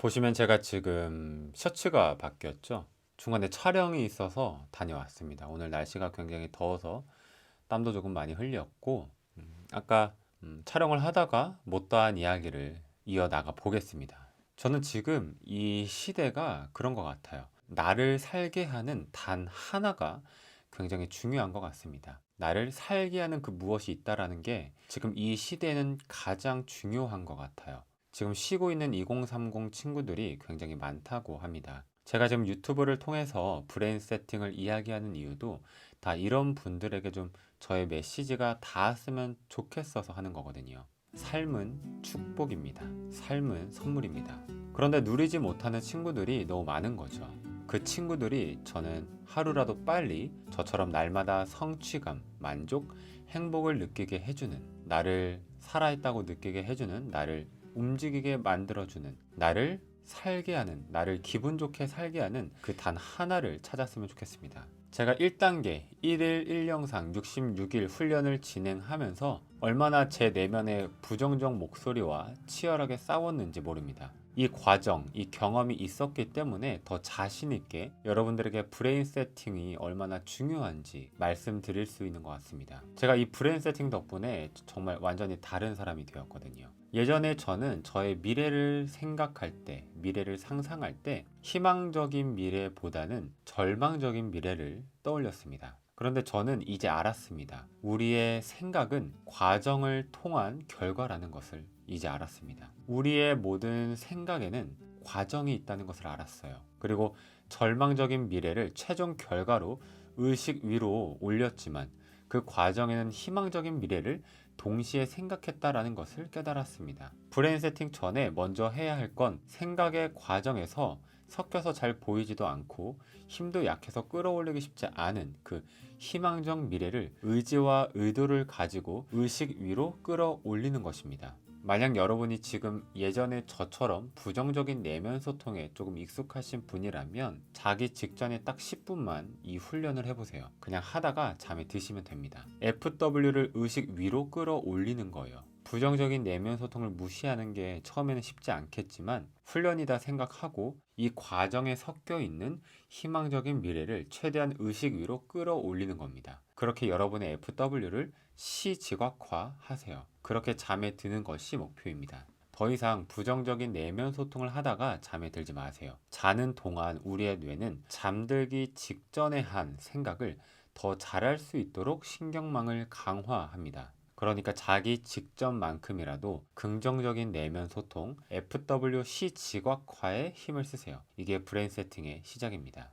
보시면 제가 지금 셔츠가 바뀌었죠. 중간에 촬영이 있어서 다녀왔습니다. 오늘 날씨가 굉장히 더워서 땀도 조금 많이 흘렸고, 아까 촬영을 하다가 못다한 이야기를 이어나가 보겠습니다. 저는 지금 이 시대가 그런 것 같아요. 나를 살게 하는 단 하나가 굉장히 중요한 것 같습니다. 나를 살게 하는 그 무엇이 있다라는 게 지금 이 시대에는 가장 중요한 것 같아요. 지금 쉬고 있는 2030 친구들이 굉장히 많다고 합니다. 제가 지금 유튜브를 통해서 브레인 세팅을 이야기하는 이유도 다 이런 분들에게 좀 저의 메시지가 닿았으면 좋겠어서 하는 거거든요. 삶은 축복입니다. 삶은 선물입니다. 그런데 누리지 못하는 친구들이 너무 많은 거죠. 그 친구들이 저는 하루라도 빨리 저처럼 날마다 성취감, 만족, 행복을 느끼게 해주는, 나를 살아있다고 느끼게 해주는, 나를 움직이게 만들어주는, 나를 살게 하는, 나를 기분 좋게 살게 하는 그 단 하나를 찾았으면 좋겠습니다. 제가 1단계 1일 1영상 66일 훈련을 진행하면서 얼마나 제 내면의 부정적 목소리와 치열하게 싸웠는지 모릅니다. 이 과정, 이 경험이 있었기 때문에 더 자신 있게 여러분들에게 브레인 세팅이 얼마나 중요한지 말씀드릴 수 있는 것 같습니다. 제가 이 브레인 세팅 덕분에 정말 완전히 다른 사람이 되었거든요. 예전에 저는 저의 미래를 생각할 때, 미래를 상상할 때 희망적인 미래보다는 절망적인 미래를 떠올렸습니다. 그런데 저는 이제 알았습니다. 우리의 생각은 과정을 통한 결과라는 것을 이제 알았습니다. 우리의 모든 생각에는 과정이 있다는 것을 알았어요. 그리고 절망적인 미래를 최종 결과로 의식 위로 올렸지만 그 과정에는 희망적인 미래를 동시에 생각했다라는 것을 깨달았습니다. 브레인 세팅 전에 먼저 해야 할 건 생각의 과정에서 섞여서 잘 보이지도 않고 힘도 약해서 끌어올리기 쉽지 않은 그 희망적 미래를 의지와 의도를 가지고 의식 위로 끌어올리는 것입니다. 만약 여러분이 지금 예전에 저처럼 부정적인 내면 소통에 조금 익숙하신 분이라면 자기 직전에 딱 10분만 이 훈련을 해보세요. 그냥 하다가 잠에 드시면 됩니다. FW를 의식 위로 끌어올리는 거예요. 부정적인 내면 소통을 무시하는 게 처음에는 쉽지 않겠지만 훈련이다 생각하고 이 과정에 섞여 있는 희망적인 미래를 최대한 의식 위로 끌어올리는 겁니다. 그렇게 여러분의 FW를 시지각화 하세요. 그렇게 잠에 드는 것이 목표입니다. 더 이상 부정적인 내면 소통을 하다가 잠에 들지 마세요. 자는 동안 우리의 뇌는 잠들기 직전에 한 생각을 더 잘할 수 있도록 신경망을 강화합니다. 그러니까 자기 직전만큼이라도 긍정적인 내면 소통, FWC 지각화에 힘을 쓰세요. 이게 브레인 세팅의 시작입니다.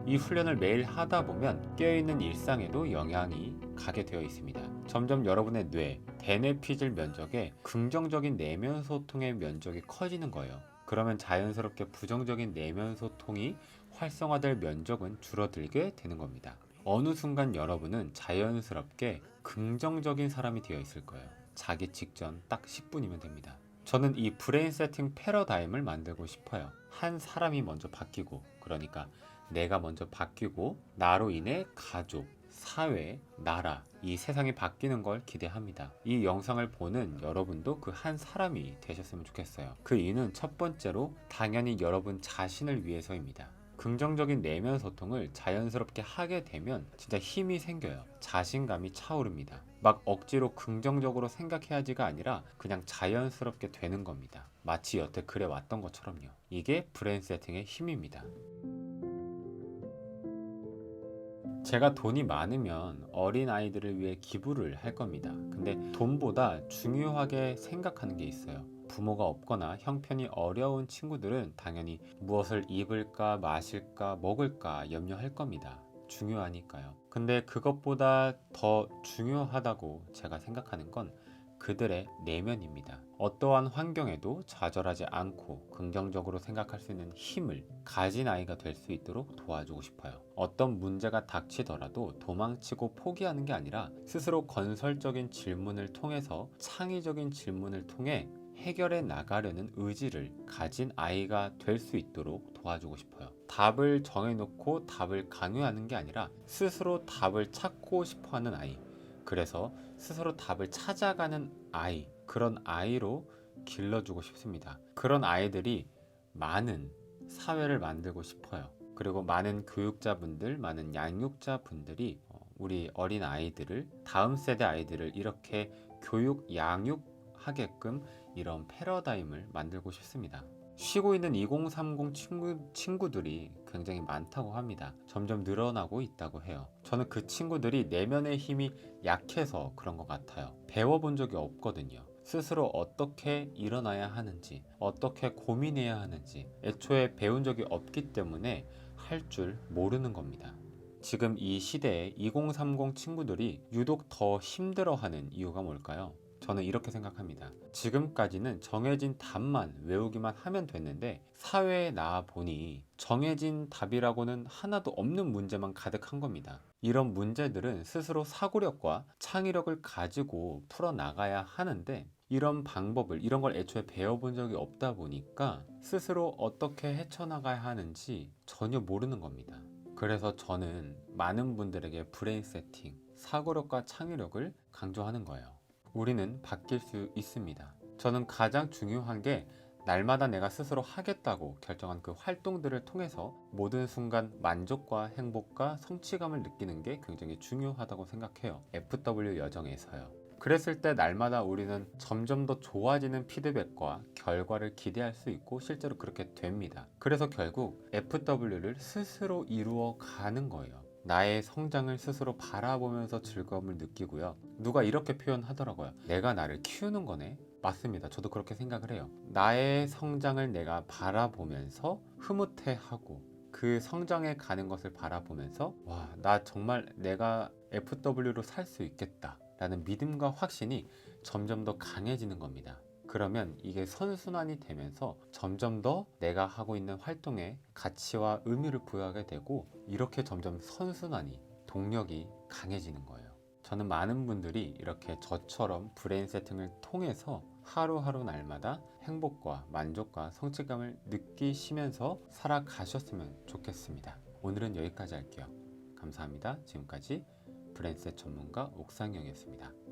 이 훈련을 매일 하다 보면 깨어있는 일상에도 영향이 가게 되어 있습니다. 점점 여러분의 뇌, 대뇌피질 면적에 긍정적인 내면 소통의 면적이 커지는 거예요. 그러면 자연스럽게 부정적인 내면 소통이 활성화될 면적은 줄어들게 되는 겁니다. 어느 순간 여러분은 자연스럽게 긍정적인 사람이 되어 있을 거예요. 자기 직전 딱 10분이면 됩니다. 저는 이 브레인 세팅 패러다임을 만들고 싶어요. 한 사람이 먼저 바뀌고, 그러니까 내가 먼저 바뀌고 나로 인해 가족, 사회, 나라, 이 세상이 바뀌는 걸 기대합니다. 이 영상을 보는 여러분도 그 한 사람이 되셨으면 좋겠어요. 그 이유는 첫 번째로 당연히 여러분 자신을 위해서입니다. 긍정적인 내면 소통을 자연스럽게 하게 되면 진짜 힘이 생겨요. 자신감이 차오릅니다. 막 억지로 긍정적으로 생각해야지가 아니라 그냥 자연스럽게 되는 겁니다. 마치 여태 그래 왔던 것처럼요. 이게 브레인 세팅의 힘입니다. 제가 돈이 많으면 어린 아이들을 위해 기부를 할 겁니다. 근데 돈보다 중요하게 생각하는 게 있어요. 부모가 없거나 형편이 어려운 친구들은 당연히 무엇을 입을까, 마실까, 먹을까 염려할 겁니다. 중요하니까요. 근데 그것보다 더 중요하다고 제가 생각하는 건 그들의 내면입니다. 어떠한 환경에도 좌절하지 않고 긍정적으로 생각할 수 있는 힘을 가진 아이가 될 수 있도록 도와주고 싶어요. 어떤 문제가 닥치더라도 도망치고 포기하는 게 아니라 스스로 건설적인 질문을 통해서 창의적인 질문을 통해 해결해 나가려는 의지를 가진 아이가 될 수 있도록 도와주고 싶어요. 답을 정해놓고 답을 강요하는 게 아니라 스스로 답을 찾고 싶어 하는 아이. 그래서 스스로 답을 찾아가는 아이, 그런 아이로 길러주고 싶습니다. 그런 아이들이 많은 사회를 만들고 싶어요. 그리고 많은 교육자분들, 많은 양육자분들이 우리 어린 아이들을, 다음 세대 아이들을 이렇게 교육, 양육하게끔 이런 패러다임을 만들고 싶습니다. 쉬고 있는 2030 친구들이 굉장히 많다고 합니다. 점점 늘어나고 있다고 해요. 저는 그 친구들이 내면의 힘이 약해서 그런 것 같아요. 배워본 적이 없거든요. 스스로 어떻게 일어나야 하는지, 어떻게 고민해야 하는지 애초에 배운 적이 없기 때문에 할 줄 모르는 겁니다. 지금 이 시대에 2030 친구들이 유독 더 힘들어하는 이유가 뭘까요? 저는 이렇게 생각합니다. 지금까지는 정해진 답만 외우기만 하면 됐는데 사회에 나와 보니 정해진 답이라고는 하나도 없는 문제만 가득한 겁니다. 이런 문제들은 스스로 사고력과 창의력을 가지고 풀어나가야 하는데 이런 방법을, 이런 걸 애초에 배워본 적이 없다 보니까 스스로 어떻게 헤쳐나가야 하는지 전혀 모르는 겁니다. 그래서 저는 많은 분들에게 브레인 세팅, 사고력과 창의력을 강조하는 거예요. 우리는 바뀔 수 있습니다. 저는 가장 중요한 게 날마다 내가 스스로 하겠다고 결정한 그 활동들을 통해서 모든 순간 만족과 행복과 성취감을 느끼는 게 굉장히 중요하다고 생각해요. FW 여정에서요. 그랬을 때 날마다 우리는 점점 더 좋아지는 피드백과 결과를 기대할 수 있고 실제로 그렇게 됩니다. 그래서 결국 FW를 스스로 이루어 가는 거예요. 나의 성장을 스스로 바라보면서 즐거움을 느끼고요. 누가 이렇게 표현하더라고요. 내가 나를 키우는 거네. 맞습니다. 저도 그렇게 생각을 해요. 나의 성장을 내가 바라보면서 흐뭇해하고 그 성장해 가는 것을 바라보면서 와, 나 정말 내가 FW로 살 수 있겠다 라는 믿음과 확신이 점점 더 강해지는 겁니다. 그러면 이게 선순환이 되면서 점점 더 내가 하고 있는 활동에 가치와 의미를 부여하게 되고 이렇게 점점 선순환이, 동력이 강해지는 거예요. 저는 많은 분들이 이렇게 저처럼 브레인 세팅을 통해서 하루하루 날마다 행복과 만족과 성취감을 느끼시면서 살아가셨으면 좋겠습니다. 오늘은 여기까지 할게요. 감사합니다. 지금까지 브레인셋 전문가 옥상영이었습니다.